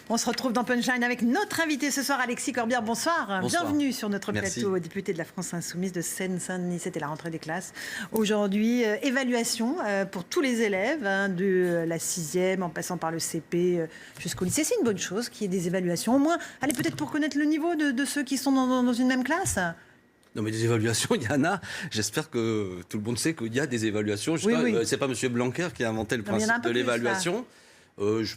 On se retrouve dans Punchline avec notre invité ce soir, Alexis Corbière. Bonsoir. Bienvenue sur notre plateau, député de la France Insoumise de Seine-Saint-Denis. C'était la rentrée des classes. Aujourd'hui, évaluation pour tous les élèves, de la 6e en passant par le CP jusqu'au lycée. C'est une bonne chose qu'il y ait des évaluations. Au moins, allez, peut-être pour connaître le niveau de ceux qui sont dans une même classe. Non mais des évaluations, il y en a. J'espère que tout le monde sait qu'il y a des évaluations. C'est pas M. Blanquer qui a inventé le principe de l'évaluation.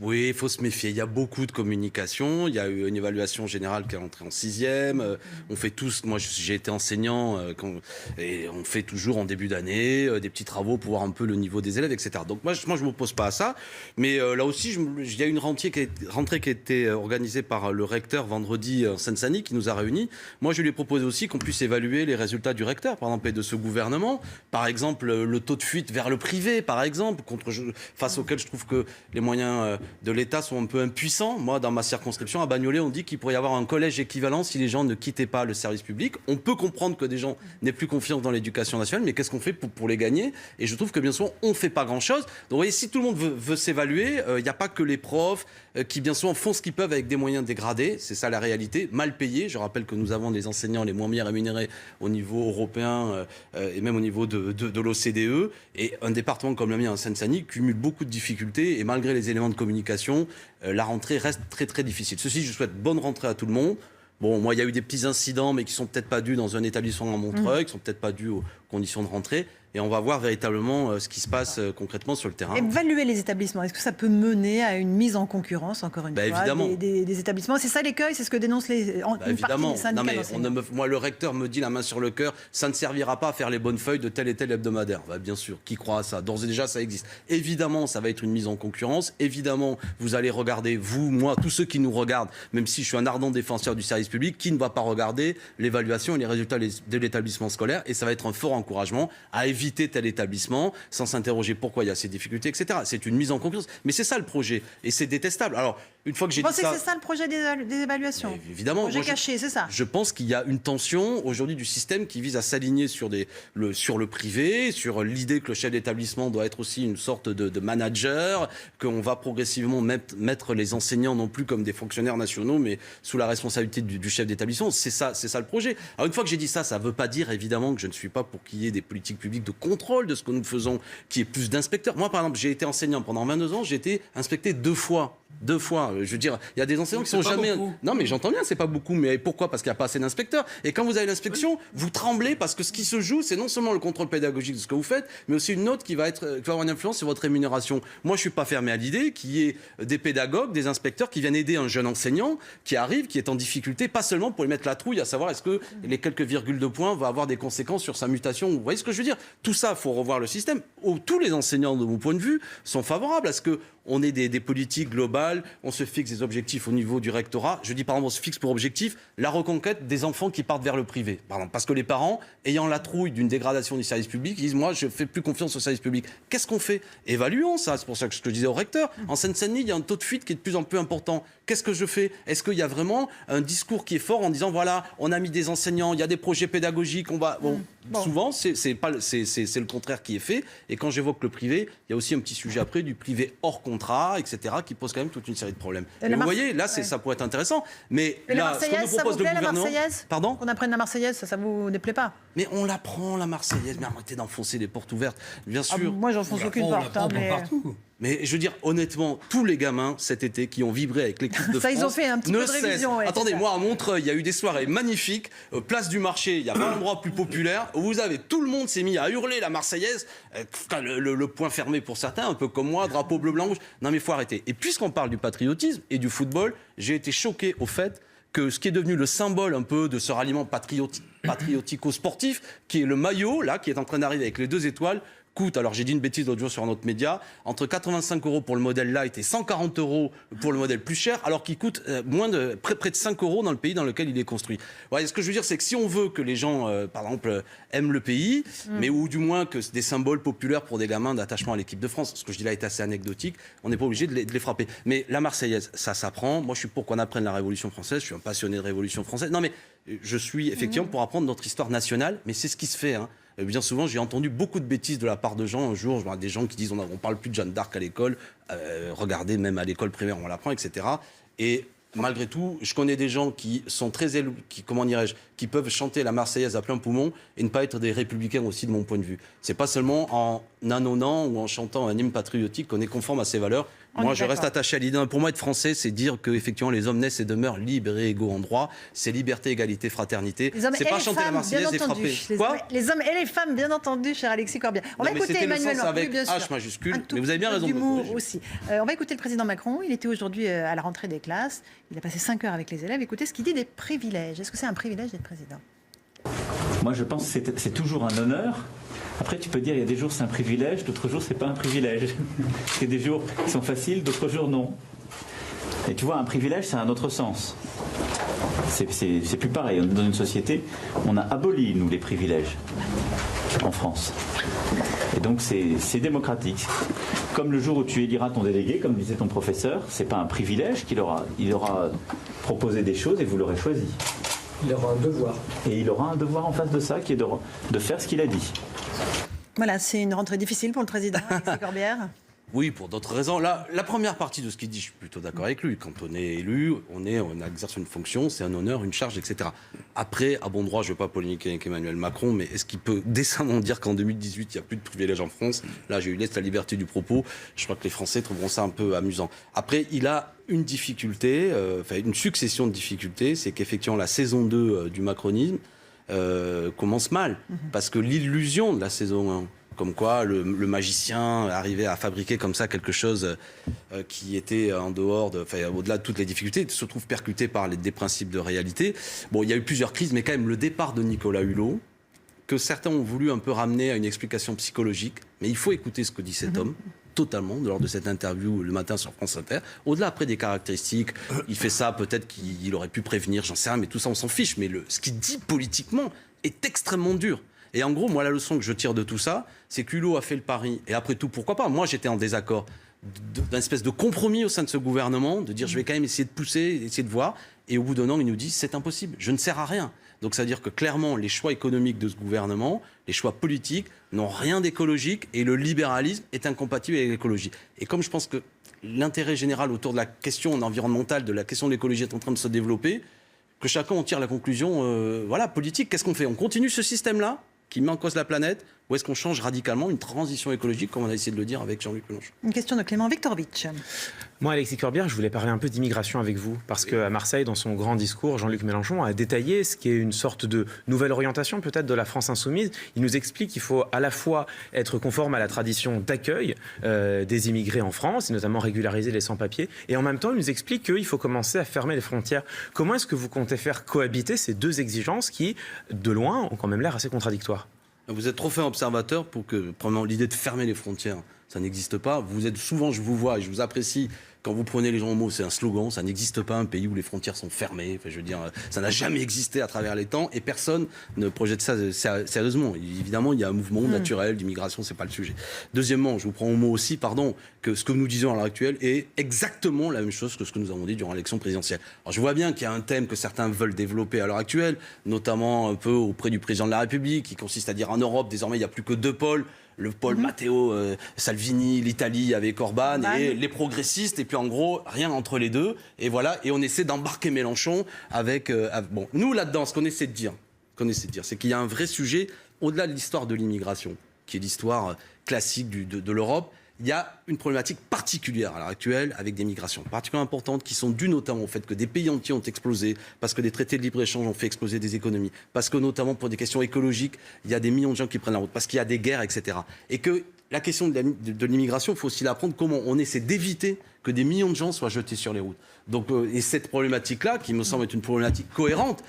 Oui, il faut se méfier. Il y a beaucoup de communication. Il y a eu une évaluation générale qui est entrée en 6e. On fait tous, moi j'ai été enseignant, et on fait toujours en début d'année des petits travaux pour voir un peu le niveau des élèves, etc. Donc moi je ne m'oppose pas à ça. Mais là aussi, il y a une rentrée qui a été organisée par le recteur vendredi en Seine-Saint-Denis qui nous a réunis. Moi je lui ai proposé aussi qu'on puisse évaluer les résultats du recteur, par exemple, et de ce gouvernement. Par exemple, le taux de fuite vers le privé, par exemple, face auquel je trouve que les moyens de l'État sont un peu impuissants. Moi, dans ma circonscription, à Bagnolet, on dit qu'il pourrait y avoir un collège équivalent si les gens ne quittaient pas le service public. On peut comprendre que des gens n'aient plus confiance dans l'éducation nationale, mais qu'est-ce qu'on fait pour les gagner? Et je trouve que bien souvent, on ne fait pas grand-chose. Donc, vous voyez, si tout le monde veut s'évaluer, il n'y a pas que les profs qui, bien souvent, font ce qu'ils peuvent avec des moyens dégradés. C'est ça la réalité, mal payés. Je rappelle que nous avons des enseignants les moins bien rémunérés au niveau européen et même au niveau de l'OCDE. Et un département comme le mien en Seine-Saint-Denis cumule beaucoup de difficultés. Et malgré les éléments de communication, la rentrée reste très très difficile. Ceci, je souhaite bonne rentrée à tout le monde. Bon, moi, il y a eu des petits incidents, mais qui sont peut-être pas dus dans un établissement à Montreuil, qui sont peut-être pas dus aux conditions de rentrée. Et on va voir véritablement ce qui se passe concrètement sur le terrain. Évaluer les établissements, est-ce que ça peut mener à une mise en concurrence, encore une fois, évidemment. Des établissements? C'est ça l'écueil, c'est ce que dénoncent une partie des syndicats d'enseignants. Moi, le recteur me dit la main sur le cœur, ça ne servira pas à faire les bonnes feuilles de tel et tel hebdomadaire. Bien sûr, qui croit à ça? D'ores et déjà, ça existe. Évidemment, ça va être une mise en concurrence. Évidemment, vous allez regarder, vous, moi, tous ceux qui nous regardent, même si je suis un ardent défenseur du service public, qui ne va pas regarder l'évaluation et les résultats de l'établissement scolaire. Et ça va être un fort encouragement à éviter tel établissement sans s'interroger pourquoi il y a ces difficultés, etc. C'est une mise en concurrence. Mais c'est ça le projet. Et c'est détestable. Alors, une fois que j'ai dit ça... Vous pensez que c'est ça le projet des évaluations? Évidemment. Le projet caché, c'est ça? Je pense qu'il y a une tension aujourd'hui du système qui vise à s'aligner sur le privé, sur l'idée que le chef d'établissement doit être aussi une sorte de manager, qu'on va progressivement mettre les enseignants non plus comme des fonctionnaires nationaux, mais sous la responsabilité du chef d'établissement. C'est ça le projet. Alors, une fois que j'ai dit ça, ça ne veut pas dire évidemment que je ne suis pas pour qu'il y ait des politiques publiques de contrôle de ce que nous faisons, qu'il y ait plus d'inspecteurs. Moi, par exemple, j'ai été enseignant pendant 22 ans, j'ai été inspecté 2 fois. 2 fois. Je veux dire, il y a des enseignants qui sont jamais... Beaucoup. Non, mais j'entends bien, c'est pas beaucoup. Mais pourquoi? Parce qu'il n'y a pas assez d'inspecteurs. Et quand vous avez l'inspection, vous tremblez parce que ce qui se joue, c'est non seulement le contrôle pédagogique de ce que vous faites, mais aussi une note qui va avoir une influence sur votre rémunération. Moi, je suis pas fermé à l'idée qu'il y ait des pédagogues, des inspecteurs qui viennent aider un jeune enseignant qui arrive, qui est en difficulté, pas seulement pour lui mettre la trouille, à savoir est-ce que les quelques virgules de points vont avoir des conséquences sur sa mutation. Vous voyez ce que je veux dire? Tout ça, il faut revoir le système. Tous les enseignants, de mon point de vue, sont favorables à ce que on ait des politiques globales, on se fixe des objectifs au niveau du rectorat. Je dis par exemple, on se fixe pour objectif la reconquête des enfants qui partent vers le privé. Par exemple, parce que les parents, ayant la trouille d'une dégradation du service public, ils disent moi je fais plus confiance au service public. Qu'est-ce qu'on fait? Évaluons ça. C'est pour ça que je disais au recteur. En Seine-Saint-Denis, il y a un taux de fuite qui est de plus en plus important. Qu'est-ce que je fais? Est-ce qu'il y a vraiment un discours qui est fort en disant voilà, on a mis des enseignants, il y a des projets pédagogiques, on va... Bon. Souvent, c'est le contraire qui est fait. Et quand j'évoque le privé, il y a aussi un petit sujet après du privé hors contrat, etc., qui pose quand même toute une série de problèmes. Et vous voyez, là, ça pourrait être intéressant. Mais là, ce que nous propose le gouvernement... Pardon? Qu'on apprenne la Marseillaise, ça vous déplaît pas? Mais on l'apprend, la Marseillaise. Mais arrêtez d'enfoncer les portes ouvertes, bien sûr. Moi, j'enfonce aucune porte. Partout. Mais je veux dire, honnêtement, tous les gamins cet été qui ont vibré avec l'équipe de France... Ils ont fait un petit peu de révision. Ouais, attendez, moi, à Montreuil, il y a eu des soirées magnifiques. Place du Marché, il n'y a pas d'endroit plus populaire. Où vous avez, tout le monde s'est mis à hurler la Marseillaise. Le point fermé pour certains, un peu comme moi, drapeau bleu, blanc, rouge. Non, mais il faut arrêter. Et puisqu'on parle du patriotisme et du football, j'ai été choqué au fait que ce qui est devenu le symbole un peu de ce ralliement patriotico-sportif, qui est le maillot, là, qui est en train d'arriver avec les 2 étoiles, coûte, alors j'ai dit une bêtise l'autre jour sur un autre média, entre 85 € pour le modèle light et 140 € pour le modèle plus cher, alors qu'il coûte près de 5 € dans le pays dans lequel il est construit. Ouais, ce que je veux dire, c'est que si on veut que les gens, par exemple, aiment le pays, mais ou du moins que des symboles populaires pour des gamins d'attachement à l'équipe de France, ce que je dis là est assez anecdotique, on n'est pas obligé de les frapper. Mais la Marseillaise, ça s'apprend. Moi, je suis pour qu'on apprenne la Révolution française. Je suis un passionné de Révolution française. Non, mais je suis effectivement pour apprendre notre histoire nationale, mais c'est ce qui se fait, hein. Bien souvent, j'ai entendu beaucoup de bêtises de la part de gens. Un jour, je vois des gens qui disent on parle plus de Jeanne d'Arc à l'école. Regardez, même à l'école primaire, on l'apprend, etc. Et malgré tout, je connais des gens qui sont très élus, qui peuvent chanter la Marseillaise à plein poumon et ne pas être des républicains aussi de mon point de vue. C'est pas seulement en annonnant ou en chantant un hymne patriotique qu'on est conforme à ces valeurs. Moi, je reste attaché à l'idée. Pour moi, être français, c'est dire que effectivement, les hommes naissent et demeurent libres et égaux en droit. C'est liberté, égalité, fraternité. C'est pas chanter la Marseillaise et frapper. Les hommes et les femmes, bien entendu, cher Alexis Corbière. On va écouter Emmanuel Macron, avec H majuscule. Mais vous avez bien raison. Aussi. On va écouter le président Macron. Il était aujourd'hui à la rentrée des classes. Il a passé 5 heures avec les élèves. Écoutez ce qu'il dit des privilèges. Est-ce que c'est un privilège d'être président ? Moi, je pense que c'est toujours un honneur. Après, tu peux dire, il y a des jours c'est un privilège, d'autres jours c'est pas un privilège. Il y a des jours qui sont faciles, d'autres jours non. Et tu vois, un privilège, c'est un autre sens. C'est plus pareil. Dans une société, on a aboli, nous, les privilèges en France. Et donc, c'est démocratique. Comme le jour où tu éliras ton délégué, comme disait ton professeur, c'est pas un privilège qu'il aura. Il aura proposé des choses et vous l'aurez choisi. Il aura un devoir. Et il aura un devoir en face de ça, qui est de faire ce qu'il a dit. Voilà, c'est une rentrée difficile pour le président, Alexis Corbière. Oui, pour d'autres raisons. La première partie de ce qu'il dit, je suis plutôt d'accord avec lui. Quand on est élu, on exerce une fonction, c'est un honneur, une charge, etc. Après, à bon droit, je ne veux pas polémiquer avec Emmanuel Macron, mais est-ce qu'il peut décemment dire qu'en 2018, il n'y a plus de privilèges en France ? Là, j'ai eu la liberté du propos. Je crois que les Français trouveront ça un peu amusant. Après, il a une difficulté, une succession de difficultés, c'est qu'effectivement, la saison 2 du macronisme commence mal. Parce que l'illusion de la saison 1, comme quoi le magicien arrivait à fabriquer comme ça quelque chose qui était en dehors, au-delà de toutes les difficultés, se trouve percuté par des principes de réalité. Bon, il y a eu plusieurs crises, mais quand même le départ de Nicolas Hulot, que certains ont voulu un peu ramener à une explication psychologique, mais il faut écouter ce que dit cet homme. Totalement, lors de cette interview le matin sur France Inter. Au-delà après des caractéristiques, il fait ça, peut-être qu'il aurait pu prévenir, j'en sais rien, mais tout ça on s'en fiche. Mais ce qu'il dit politiquement est extrêmement dur. Et en gros, moi la leçon que je tire de tout ça, c'est qu'Hulot a fait le pari. Et après tout, pourquoi pas ? Moi j'étais en désaccord d'un espèce de compromis au sein de ce gouvernement, de dire je vais quand même essayer de pousser, essayer de voir. Et au bout d'un an, il nous dit c'est impossible, je ne sers à rien. Donc ça veut dire que clairement, les choix économiques de ce gouvernement, les choix politiques, n'ont rien d'écologique et le libéralisme est incompatible avec l'écologie. Et comme je pense que l'intérêt général autour de la question environnementale, de la question de l'écologie est en train de se développer, que chacun en tire la conclusion politique. Qu'est-ce qu'on fait ? On continue ce système-là qui met en cause la planète, ou est-ce qu'on change radicalement une transition écologique, comme on a essayé de le dire avec Jean-Luc Mélenchon ? Une question de Clément Viktorovitch. Moi, Alexis Corbière, je voulais parler un peu d'immigration avec vous, parce qu'à Marseille, dans son grand discours, Jean-Luc Mélenchon a détaillé ce qui est une sorte de nouvelle orientation peut-être de la France insoumise. Il nous explique qu'il faut à la fois être conforme à la tradition d'accueil des immigrés en France, et notamment régulariser les sans-papiers, et en même temps, il nous explique qu'il faut commencer à fermer les frontières. Comment est-ce que vous comptez faire cohabiter ces deux exigences qui, de loin, ont quand même l'air assez contradictoires ? Vous êtes trop fin observateur pour que, prenant l'idée de fermer les frontières, ça n'existe pas. Vous êtes souvent, je vous vois et je vous apprécie, quand vous prenez les gens au mot, c'est un slogan, ça n'existe pas un pays où les frontières sont fermées. Enfin, je veux dire, ça n'a jamais existé à travers les temps et personne ne projette ça sérieusement. Évidemment, il y a un mouvement naturel d'immigration, c'est pas le sujet. Deuxièmement, je vous prends au mot aussi, que ce que nous disons à l'heure actuelle est exactement la même chose que ce que nous avons dit durant l'élection présidentielle. Alors, je vois bien qu'il y a un thème que certains veulent développer à l'heure actuelle, notamment un peu auprès du président de la République, qui consiste à dire en Europe, désormais, il n'y a plus que deux pôles. Le pôle Matteo Salvini, l'Italie avec Orban et les progressistes, et puis en gros, rien entre les deux. Et voilà, et on essaie d'embarquer Mélenchon avec... bon, nous, là-dedans, ce qu'on essaie de dire, c'est qu'il y a un vrai sujet, au-delà de l'histoire de l'immigration, qui est l'histoire classique de l'Europe. Il y a une problématique particulière à l'heure actuelle avec des migrations particulièrement importantes qui sont dues notamment au fait que des pays entiers ont explosé, parce que des traités de libre-échange ont fait exploser des économies, parce que notamment pour des questions écologiques, il y a des millions de gens qui prennent la route, parce qu'il y a des guerres, etc. Et que la question de l'immigration, il faut aussi l'apprendre comment on essaie d'éviter que des millions de gens soient jetés sur les routes. Donc, et cette problématique-là, qui me semble être une problématique cohérente,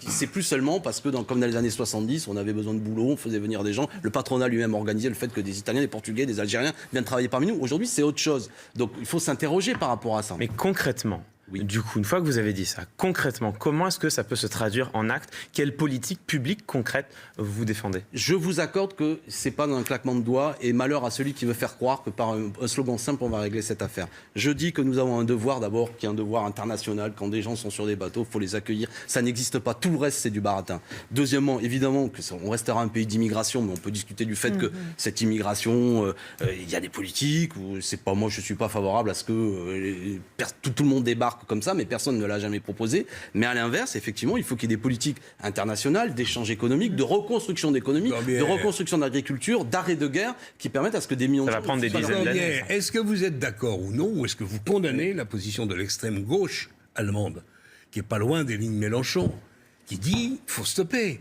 c'est plus seulement parce que, comme dans les années 70, on avait besoin de boulot, on faisait venir des gens, le patronat lui-même organisait le fait que des Italiens, des Portugais, des Algériens viennent travailler parmi nous. Aujourd'hui, c'est autre chose. Donc, il faut s'interroger par rapport à ça. Mais concrètement, du coup, une fois que vous avez dit ça, concrètement, comment est-ce que ça peut se traduire en actes ? Quelle politique publique concrète vous défendez ? Je vous accorde que c'est pas dans un claquement de doigts et malheur à celui qui veut faire croire que par un slogan simple, on va régler cette affaire. Je dis que nous avons un devoir d'abord, qui est un devoir international. Quand des gens sont sur des bateaux, il faut les accueillir. Ça n'existe pas. Tout le reste, c'est du baratin. Deuxièmement, évidemment, on restera un pays d'immigration, mais on peut discuter du fait que cette immigration, il y a des politiques, ou c'est pas moi, je suis pas favorable à ce que tout le monde débarque débarque comme ça, mais personne ne l'a jamais proposé. Mais à l'inverse, effectivement, il faut qu'il y ait des politiques internationales, d'échanges économiques, de reconstruction d'économie, de reconstruction d'agriculture, d'arrêt de guerre, qui permettent à ce que des millions de gens... Ça va prendre des dizaines d'années. Est-ce que vous êtes d'accord ou non, ou est-ce que vous condamnez la position de l'extrême gauche allemande, qui est pas loin des lignes Mélenchon, qui dit « faut stopper ».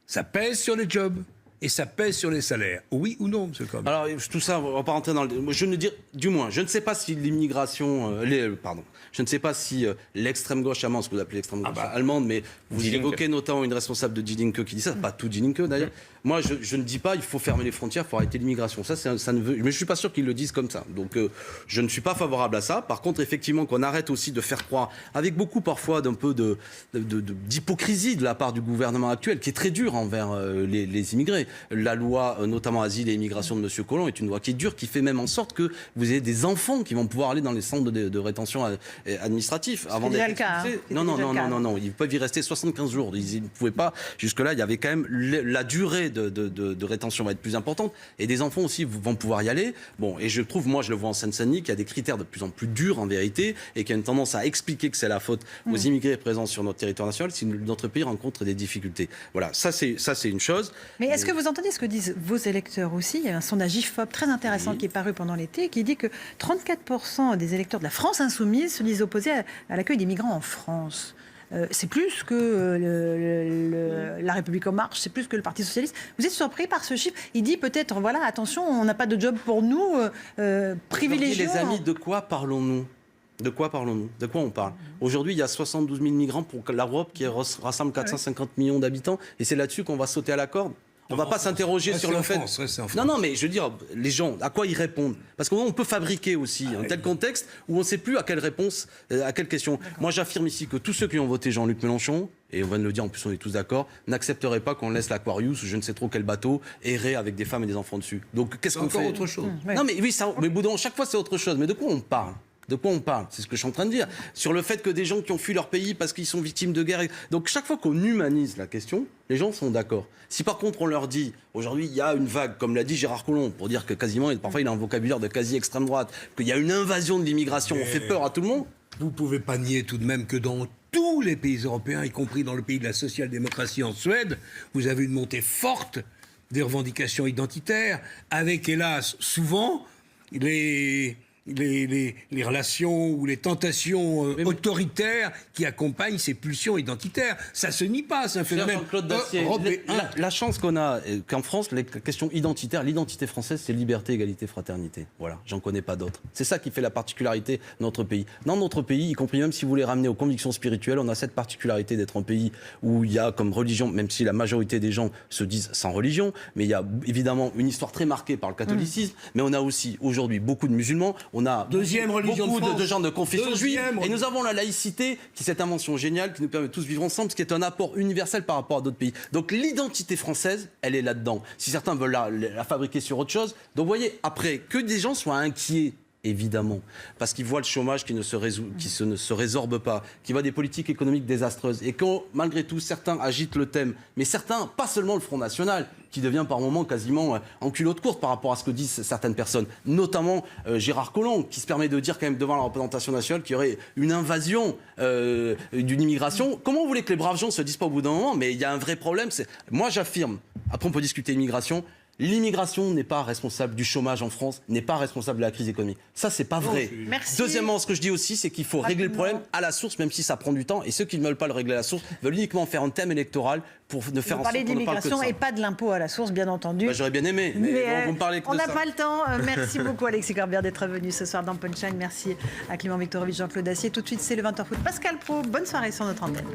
Ça pèse sur les jobs et ça pèse sur les salaires. Oui ou non, M. Corbière ? Alors, tout ça, on ne va pas rentrer dans le... Je ne sais pas si l'immigration... je ne sais pas si l'extrême gauche allemande, ce que vous appelez l'extrême gauche allemande, mais vous évoquez notamment une responsable de Die Linke qui dit ça, pas tout Die Linke d'ailleurs. Moi, je ne dis pas il faut fermer les frontières, il faut arrêter l'immigration. Ça ne veut... Mais je ne suis pas sûr qu'ils le disent comme ça. Donc, je ne suis pas favorable à ça. Par contre, effectivement, qu'on arrête aussi de faire croire, avec beaucoup parfois d'un peu d'hypocrisie de la part du gouvernement actuel, qui est très dur envers les immigrés. La loi, notamment Asile et Immigration de M. Collomb, est une loi qui est dure, qui fait même en sorte que vous ayez des enfants qui vont pouvoir aller dans les centres de rétention administratifs. Avant d'être expulsés. Non. Ils peuvent y rester 75 jours. Ils ne pouvaient pas. Jusque-là, il y avait quand même la durée de rétention va être plus importante. Et des enfants aussi vont pouvoir y aller. Bon, et je trouve, moi, je le vois en Seine-Saint-Denis, qu'il y a des critères de plus en plus durs, en vérité, et qu'il y a une tendance à expliquer que c'est la faute aux immigrés présents sur notre territoire national si notre pays rencontre des difficultés. Voilà, ça, c'est une chose. Mais est-ce que vous entendez ce que disent vos électeurs aussi ? Il y a un sondage IFOP très intéressant qui est paru pendant l'été, qui dit que 34% des électeurs de la France insoumise se disent opposés à l'accueil des migrants en France. C'est plus que La République En Marche, c'est plus que le Parti Socialiste. Vous êtes surpris par ce chiffre ? Il dit peut-être, voilà, attention, on n'a pas de job pour nous, privilégions... Les amis, de quoi parlons-nous ? De quoi parlons-nous ? De quoi on parle ? Aujourd'hui, il y a 72 000 migrants pour l'Europe qui rassemble 450 millions d'habitants, et c'est là-dessus qu'on va sauter à la corde ? On ne va pas s'interroger sur le fait... Non, mais je veux dire, les gens, à quoi ils répondent ? Parce qu'on peut fabriquer aussi un tel contexte où on ne sait plus à quelle réponse, à quelle question. Moi, j'affirme ici que tous ceux qui ont voté Jean-Luc Mélenchon, et on va le dire, en plus on est tous d'accord, n'accepteraient pas qu'on laisse l'Aquarius ou je ne sais trop quel bateau errer avec des femmes et des enfants dessus. Donc qu'est-ce qu'on fait ? C'est encore autre chose. Non, mais oui, mais boudon, chaque fois c'est autre chose. Mais de quoi on parle ? De quoi on parle ? C'est ce que je suis en train de dire. Sur le fait que des gens qui ont fui leur pays parce qu'ils sont victimes de guerre... Donc chaque fois qu'on humanise la question, les gens sont d'accord. Si par contre on leur dit, aujourd'hui il y a une vague, comme l'a dit Gérard Collomb, pour dire que quasiment, parfois il a un vocabulaire de quasi-extrême droite, qu'il y a une invasion de l'immigration, on fait peur à tout le monde. Vous ne pouvez pas nier tout de même que dans tous les pays européens, y compris dans le pays de la social-démocratie en Suède, vous avez une montée forte des revendications identitaires, avec hélas souvent les relations ou les tentations autoritaires qui accompagnent ces pulsions identitaires. Ça se nie pas, c'est un phénomène européen. La chance qu'on a, qu'en France, les questions identitaires, l'identité française, c'est liberté, égalité, fraternité. Voilà, j'en connais pas d'autres. C'est ça qui fait la particularité de notre pays. Dans notre pays, y compris même si vous les ramenez aux convictions spirituelles, on a cette particularité d'être un pays où il y a comme religion, même si la majorité des gens se disent sans religion, mais il y a évidemment une histoire très marquée par le catholicisme, mais on a aussi aujourd'hui beaucoup de musulmans. On a beaucoup de gens de confession juive. Et nous avons la laïcité, qui est cette invention géniale qui nous permet de tous vivre ensemble, ce qui est un apport universel par rapport à d'autres pays. Donc l'identité française, elle est là-dedans. Si certains veulent la fabriquer sur autre chose. Donc vous voyez, après, que des gens soient inquiets, évidemment, parce qu'ils voient le chômage qui ne se résorbe pas, qui voient des politiques économiques désastreuses, et quand, malgré tout, certains agitent le thème, mais certains, pas seulement le Front National, qui devient par moments quasiment en culotte courte par rapport à ce que disent certaines personnes, notamment Gérard Collomb, qui se permet de dire quand même devant la représentation nationale qu'il y aurait une invasion d'une immigration. Comment vous voulez que les braves gens se disent pas au bout d'un moment ? Mais il y a un vrai problème. Moi, j'affirme, après on peut discuter immigration, l'immigration n'est pas responsable du chômage en France, n'est pas responsable de la crise économique. Ça, c'est pas vrai. Merci. Deuxièmement, ce que je dis aussi, c'est qu'il faut régler le problème à la source, même si ça prend du temps. Et ceux qui ne veulent pas le régler à la source veulent uniquement faire un thème électoral pour ne faire en sorte qu'on ne parle que de ça. Vous parlez d'immigration et pas de l'impôt à la source, bien entendu. J'aurais bien aimé, mais bon, vous me parlez que on de ça. n'a pas le temps. Merci beaucoup, Alexis Corbière, d'être venu ce soir dans Punchline. Merci à Clément Viktorovitch, Jean-Claude Dacier. Tout de suite, c'est le 20h Foot. Pascal Praud, bonne soirée sur notre antenne.